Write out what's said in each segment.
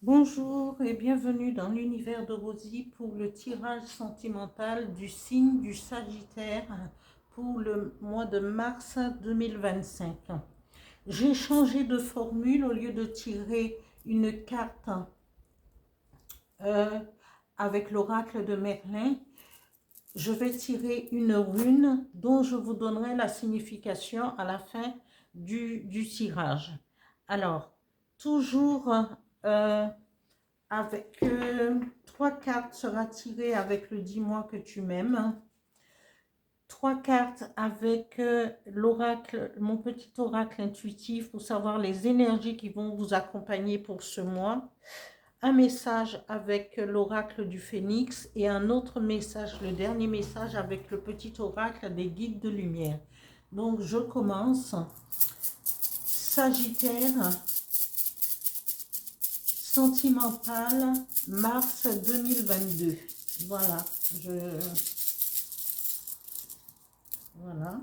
Bonjour et bienvenue dans l'univers de Rosie pour le tirage sentimental du signe du Sagittaire pour le mois de mars 2025. J'ai changé de formule au lieu de tirer une carte euh, avec l'oracle de Merlin. Je vais tirer une rune dont je vous donnerai la signification à la fin du tirage. Alors, toujours avec 3 cartes sera tirée avec le dis-moi que tu m'aimes. 3 cartes avec l'oracle, mon petit oracle intuitif pour savoir les énergies qui vont vous accompagner pour ce mois. Un message avec l'oracle du phénix et un autre message, le dernier message avec le petit oracle des guides de lumière. Donc je commence. Sagittaire, sentimental, mars 2022. Voilà, voilà.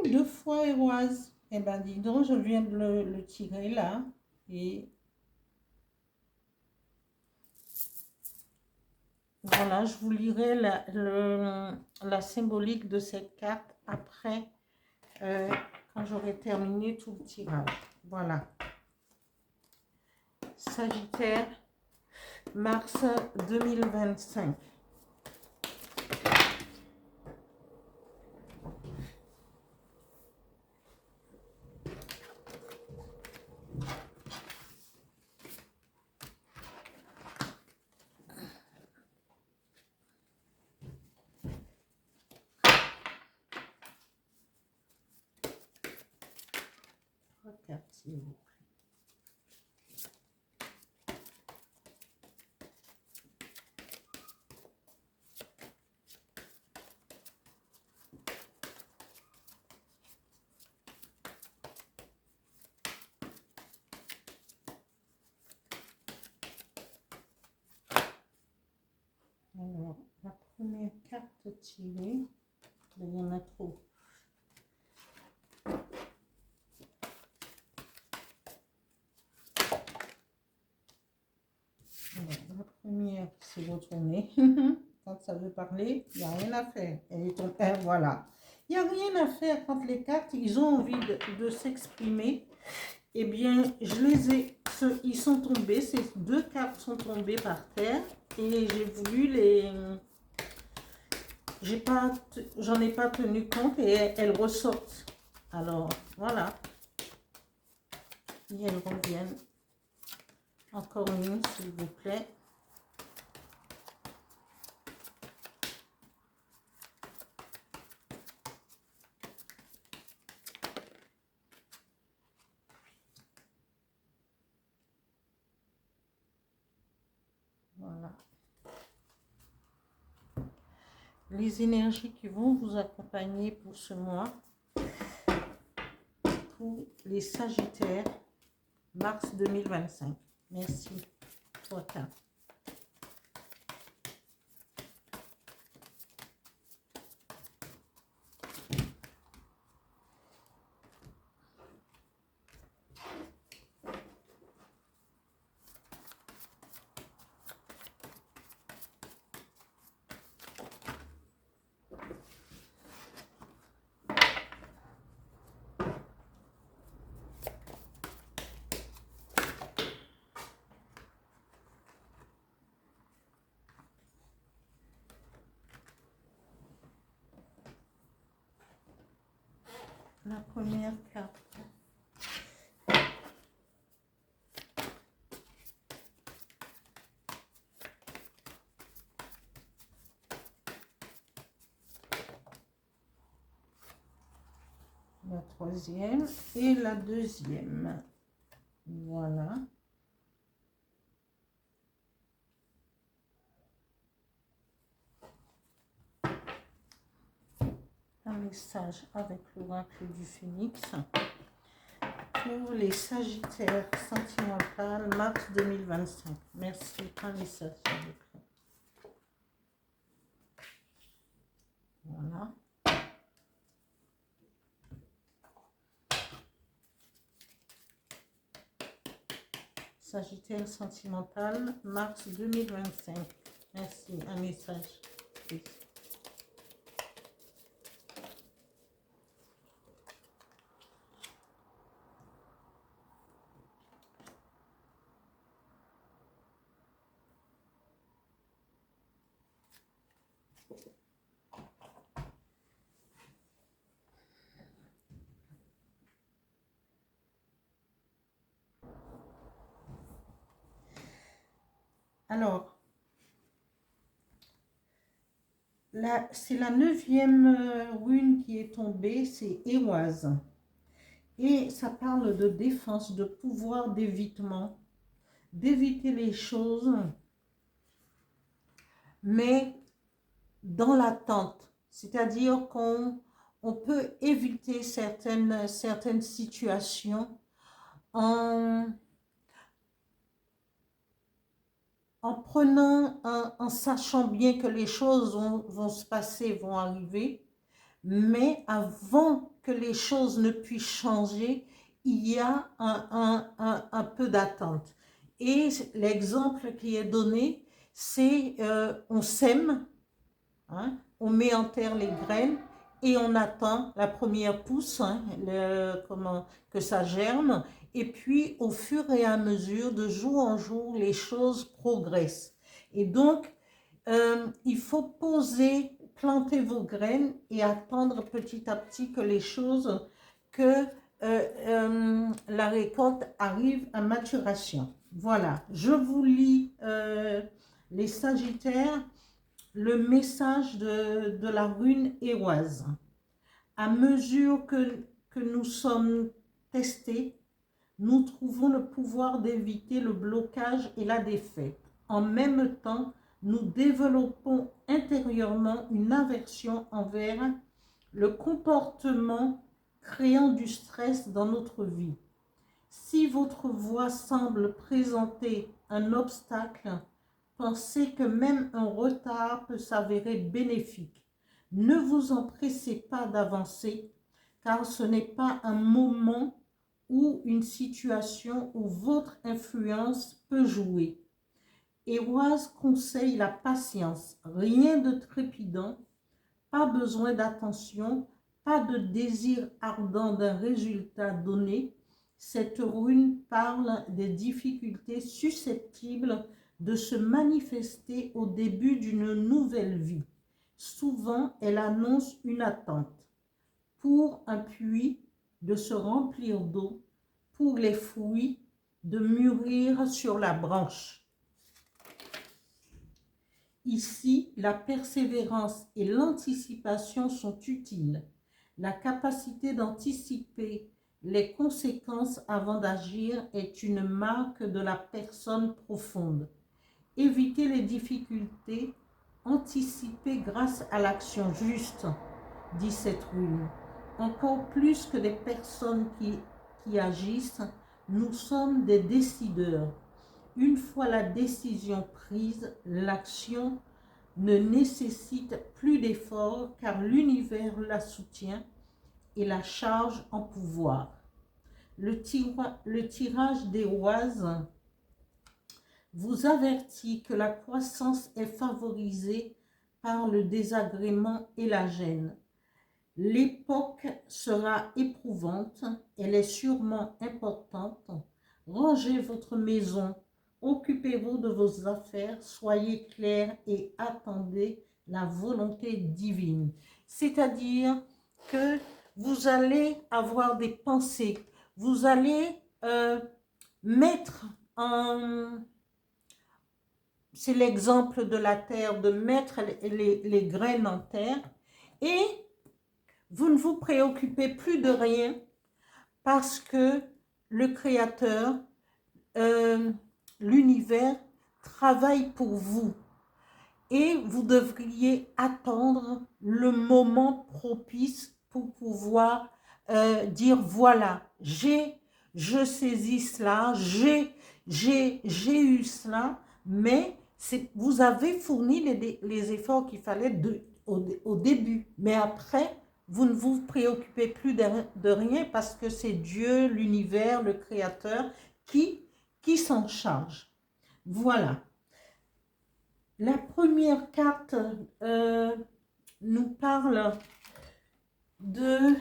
2 fois Héroise. Eh ben dis donc, je viens de le tirer là. Et voilà, je vous lirai la symbolique de cette carte après, quand j'aurai terminé tout le tirage. Voilà. Sagittaire, mars 2025. Regarde, s'il vous plaît. Alors, la première carte tirée, il y en a trop. Alors, la première, c'est retourner. Quand ça veut parler, il n'y a rien à faire. Elle est tombée, voilà. Il n'y a rien à faire quand les cartes, ils ont envie de s'exprimer. Eh bien, ils sont tombés, ces 2 cartes sont tombées par terre et j'ai voulu j'en ai pas tenu compte et elles ressortent. Alors, voilà. Et elles reviennent. Encore une, s'il vous plaît. Voilà. Les énergies qui vont vous accompagner pour ce mois, pour les Sagittaires, mars 2025. Merci. 3 cartes. La première carte. La troisième et la deuxième. Voilà. Un message avec l'oracle du phénix pour les Sagittaires sentimentales mars 2025. Merci. Un message, s'il vous plaît. Voilà. Sagittaire sentimental, mars 2025. Merci, un message. Please. Alors, c'est la 9e rune qui est tombée, c'est Éoise. Et ça parle de défense, de pouvoir d'évitement, d'éviter les choses, mais dans l'attente. C'est-à-dire qu'on peut éviter certaines situations en prenant, en sachant bien que les choses vont se passer, vont arriver, mais avant que les choses ne puissent changer, il y a un peu d'attente. Et l'exemple qui est donné, c'est on sème, hein, on met en terre les graines et on attend la première pousse, hein, que ça germe. Et puis, au fur et à mesure, de jour en jour, les choses progressent. Et donc, il faut planter vos graines et attendre petit à petit que les choses, que la récolte arrive à maturation. Voilà, je vous lis les Sagittaires, le message de la rune Éoise. À mesure que nous sommes testés, nous trouvons le pouvoir d'éviter le blocage et la défaite. En même temps, nous développons intérieurement une aversion envers le comportement créant du stress dans notre vie. Si votre voie semble présenter un obstacle, pensez que même un retard peut s'avérer bénéfique. Ne vous empressez pas d'avancer, car ce n'est pas un moment ou une situation où votre influence peut jouer. Éoise conseille la patience, rien de trépidant, pas besoin d'attention, pas de désir ardent d'un résultat donné. Cette rune parle des difficultés susceptibles de se manifester au début d'une nouvelle vie. Souvent, elle annonce une attente pour un puits de se remplir d'eau, pour les fruits de mûrir sur la branche. Ici, la persévérance et l'anticipation sont utiles. La capacité d'anticiper les conséquences avant d'agir est une marque de la personne profonde. Éviter les difficultés, anticiper grâce à l'action juste, dit cette rune. Encore plus que des personnes qui agissent, nous sommes des décideurs. Une fois la décision prise, l'action ne nécessite plus d'efforts car l'univers la soutient et la charge en pouvoir. Le tirage d'Éoise vous avertit que la croissance est favorisée par le désagrément et la gêne. L'époque sera éprouvante, elle est sûrement importante. Rangez votre maison, occupez-vous de vos affaires, soyez clairs et attendez la volonté divine. C'est-à-dire que vous allez avoir des pensées, vous allez mettre en... C'est l'exemple de la terre, de mettre les graines en terre et vous ne vous préoccupez plus de rien parce que le Créateur, l'univers, travaille pour vous. Et vous devriez attendre le moment propice pour pouvoir dire voilà, je saisis cela, j'ai eu cela, mais vous avez fourni les efforts qu'il fallait au début. Mais après, vous ne vous préoccupez plus de rien parce que c'est Dieu, l'univers, le Créateur qui qui s'en charge. Voilà. La première carte nous parle de...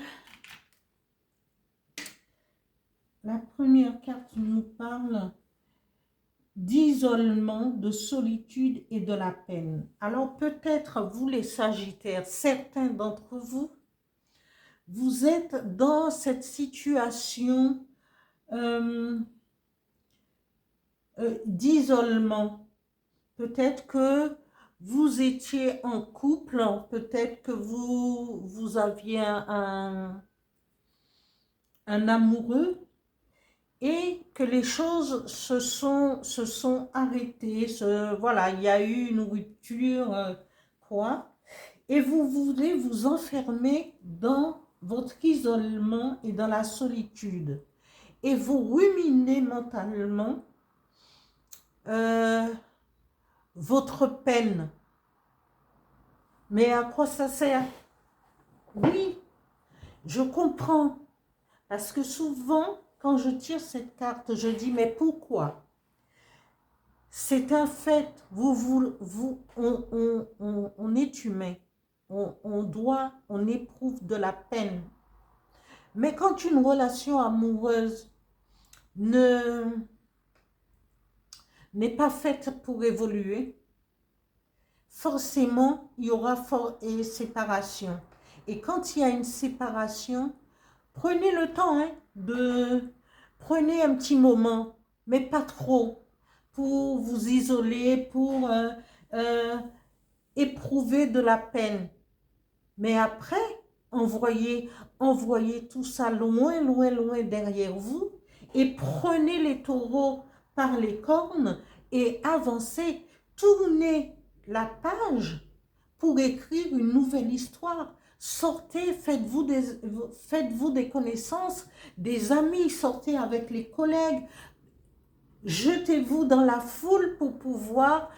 La première carte nous parle d'isolement, de solitude et de la peine. Alors peut-être vous les Sagittaires, certains d'entre vous, vous êtes dans cette situation d'isolement. Peut-être que vous étiez en couple, peut-être que vous aviez un amoureux et que les choses se sont arrêtées. Voilà, il y a eu une rupture, quoi. Et vous voulez vous enfermer dans votre isolement et dans la solitude. Et vous ruminez mentalement votre peine. Mais à quoi ça sert? Oui, je comprends. Parce que souvent, quand je tire cette carte, je dis, mais pourquoi? C'est un fait. On est humain. On éprouve de la peine. Mais quand une relation amoureuse n'est pas faite pour évoluer, forcément, il y aura une séparation. Et quand il y a une séparation, prenez le temps prenez un petit moment, mais pas trop, pour vous isoler, pour éprouver de la peine. Mais après, envoyez tout ça loin, loin, loin derrière vous et prenez les taureaux par les cornes et avancez, tournez la page pour écrire une nouvelle histoire. Sortez, faites-vous des connaissances, des amis, sortez avec les collègues, jetez-vous dans la foule pour pouvoir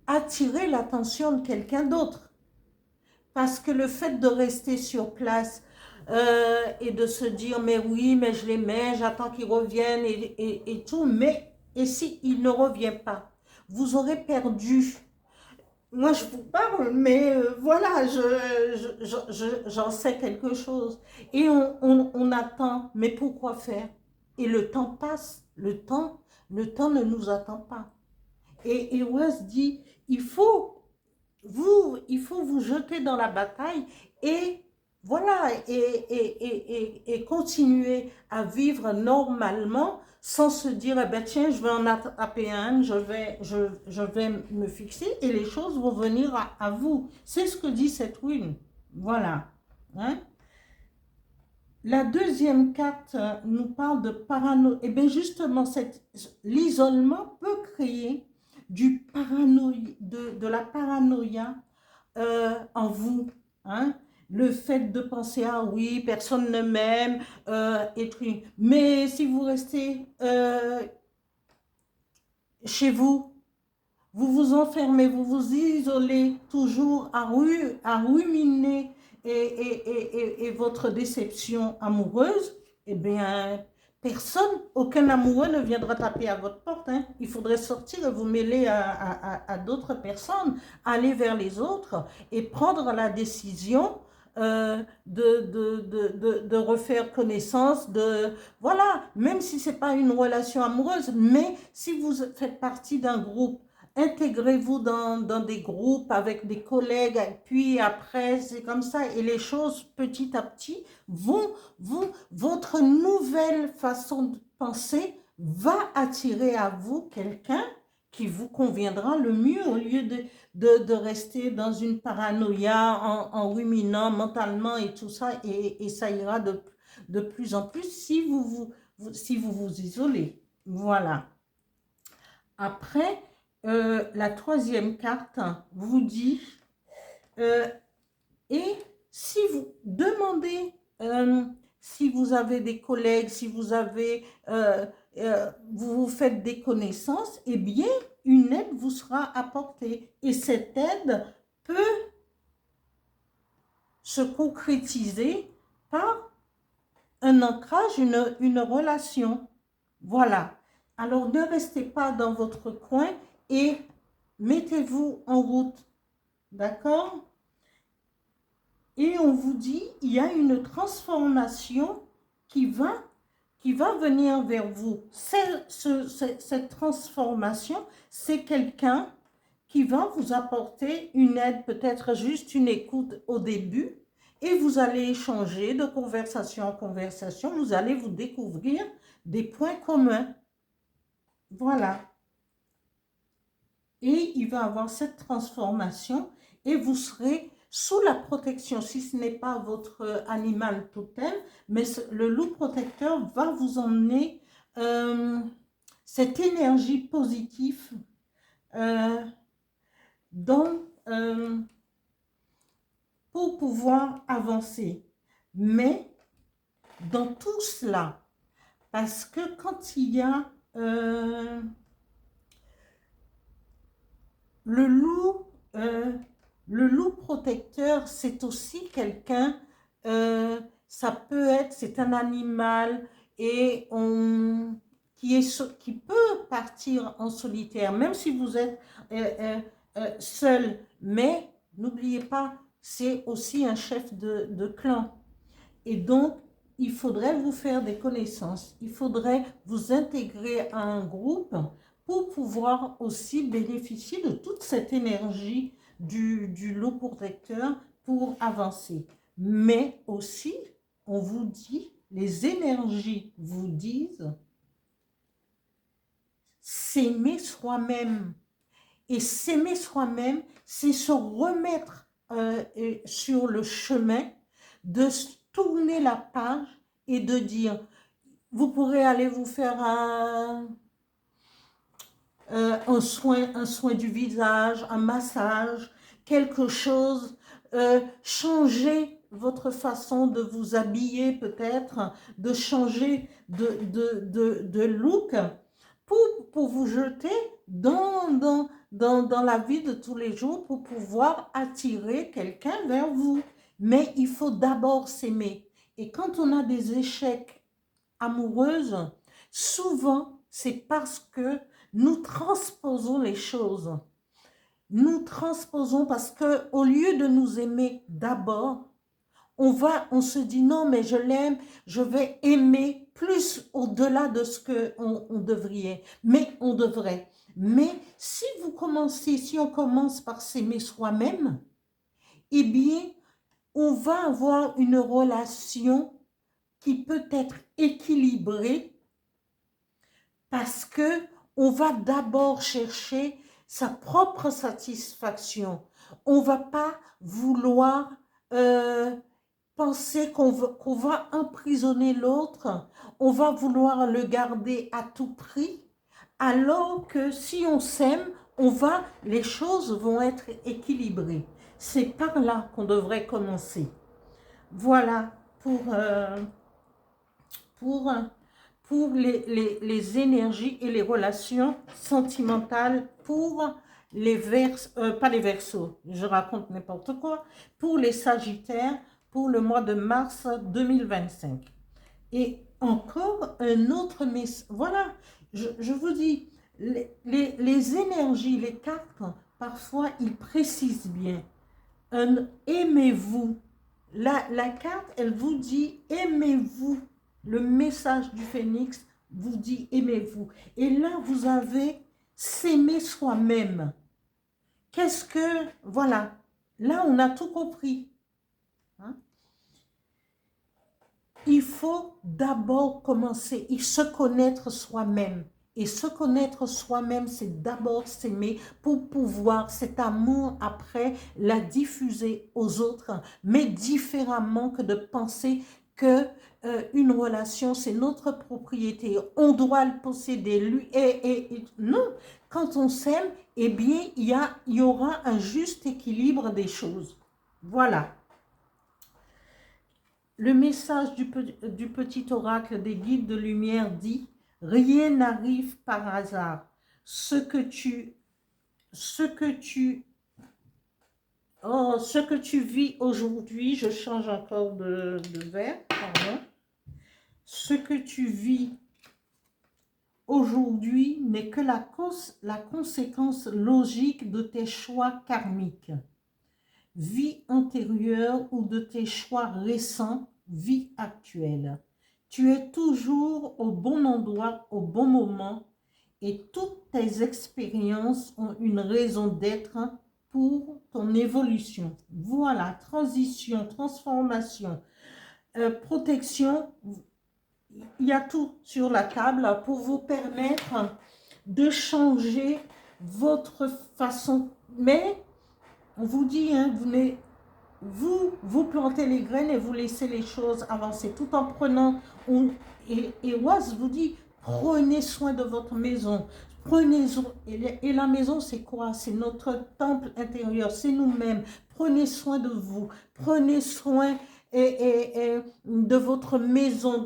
attirer l'attention de quelqu'un d'autre. Parce que le fait de rester sur place et de se dire, mais oui, mais je l'aimais, j'attends qu'il revienne et tout, mais et s'il ne revient pas, vous aurez perdu. Moi, je vous parle, mais voilà, j'en sais quelque chose. Et on attend, mais pourquoi faire? Et le temps passe, le temps ne nous attend pas. Et Wes dit, il faut vous jeter dans la bataille et voilà, et continuer à vivre normalement sans se dire, eh ben, tiens, je vais en attraper un, je vais me fixer et les choses vont venir à vous. C'est ce que dit cette rune. Voilà. Hein? La deuxième carte nous parle de paranoïa. Et bien justement, l'isolement peut créer de la paranoïa en vous. Hein? Le fait de penser, ah oui, personne ne m'aime, mais si vous restez chez vous, vous vous enfermez, vous vous isolez toujours à ruminer et votre déception amoureuse, eh bien, aucun amoureux ne viendra taper à votre porte. Hein. Il faudrait sortir et vous mêler à d'autres personnes, aller vers les autres et prendre la décision de refaire connaissance, voilà, même si ce n'est pas une relation amoureuse, mais si vous faites partie d'un groupe, intégrez-vous dans des groupes avec des collègues, puis après, c'est comme ça, et les choses, petit à petit, votre nouvelle façon de penser va attirer à vous quelqu'un qui vous conviendra le mieux, au lieu de rester dans une paranoïa, en ruminant mentalement et tout ça, et ça ira de plus en plus si vous vous isolez. Voilà. Après, la troisième carte vous dit, et si vous demandez, si vous avez des collègues, si vous avez, vous faites des connaissances, eh bien, une aide vous sera apportée. Et cette aide peut se concrétiser par un ancrage, une relation. Voilà. Alors, ne restez pas dans votre coin et mettez-vous en route. D'accord? Et on vous dit, il y a une transformation qui va venir vers vous. Cette transformation, c'est quelqu'un qui va vous apporter une aide, peut-être juste une écoute au début, et vous allez échanger de conversation en conversation, vous allez vous découvrir des points communs. Voilà. Et il va avoir cette transformation et vous serez sous la protection, si ce n'est pas votre animal totem, mais le loup protecteur va vous emmener cette énergie positive dans, pour pouvoir avancer. Mais dans tout cela, parce que quand il y a le loup protecteur, c'est aussi quelqu'un, ça peut être, c'est un animal et qui peut partir en solitaire, même si vous êtes seul. Mais n'oubliez pas, c'est aussi un chef de clan. Et donc, il faudrait vous faire des connaissances. Il faudrait vous intégrer à un groupe pour pouvoir aussi bénéficier de toute cette énergie du loup protecteur pour avancer. Mais aussi, on vous dit, les énergies vous disent, s'aimer soi-même. Et s'aimer soi-même, c'est se remettre sur le chemin, de tourner la page et de dire, vous pourrez aller vous faire un soin du visage, un massage, quelque chose, changer votre façon de vous habiller peut-être, de changer de look pour vous jeter dans la vie de tous les jours pour pouvoir attirer quelqu'un vers vous. Mais il faut d'abord s'aimer. Et quand on a des échecs amoureux, souvent c'est parce que nous transposons les choses. Nous transposons parce que au lieu de nous aimer d'abord, on se dit non, mais je l'aime, je vais aimer plus au-delà de ce qu'on devrait. Mais on devrait. Mais si on commence par s'aimer soi-même, eh bien, on va avoir une relation qui peut être équilibrée parce que on va d'abord chercher sa propre satisfaction. On va pas vouloir penser qu'on va emprisonner l'autre, on va vouloir le garder à tout prix, alors que si on s'aime, les choses vont être équilibrées. C'est par là qu'on devrait commencer. Voilà pour, pour les énergies et les relations sentimentales pour pas les Verseaux, je raconte n'importe quoi, pour les Sagittaires, pour le mois de mars 2025. Et encore un autre message. Voilà, je vous dis, les énergies, les cartes, parfois, ils précisent bien. Aimez-vous. La carte, elle vous dit aimez-vous. Le message du phénix vous dit aimez-vous. Et là, vous avez s'aimer soi-même. Qu'est-ce que... Voilà. Là, on a tout compris. Hein? Il faut d'abord commencer et se connaître soi-même. Et se connaître soi-même, c'est d'abord s'aimer pour pouvoir, cet amour, après, la diffuser aux autres, mais différemment que de penser que une relation, c'est notre propriété. On doit le posséder, lui. Non, quand on s'aime, eh bien, il y aura un juste équilibre des choses. Voilà. Le message du petit oracle des guides de lumière dit « Rien n'arrive par hasard. Ce que tu vis aujourd'hui, je change encore de verre, pardon. Ce que tu vis aujourd'hui n'est que la conséquence logique de tes choix karmiques, vie antérieure ou de tes choix récents, vie actuelle. Tu es toujours au bon endroit, au bon moment, et toutes tes expériences ont une raison d'être pour ton évolution. Voilà, transition, transformation, protection, il y a tout sur la table pour vous permettre de changer votre façon. Mais on vous dit, hein, vous plantez les graines et vous laissez les choses avancer tout en prenant, et Oise vous dit, prenez soin de votre maison. Et la maison, c'est quoi? C'est notre temple intérieur, c'est nous-mêmes. Prenez soin de vous, prenez soin de votre maison,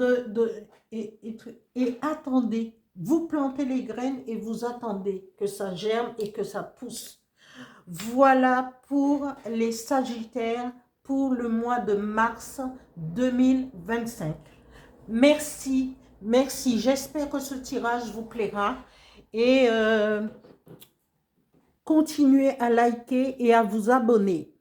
et attendez. Vous plantez les graines et vous attendez que ça germe et que ça pousse. Voilà pour les Sagittaires pour le mois de mars 2025. Merci, merci. J'espère que ce tirage vous plaira et continuez à liker et à vous abonner.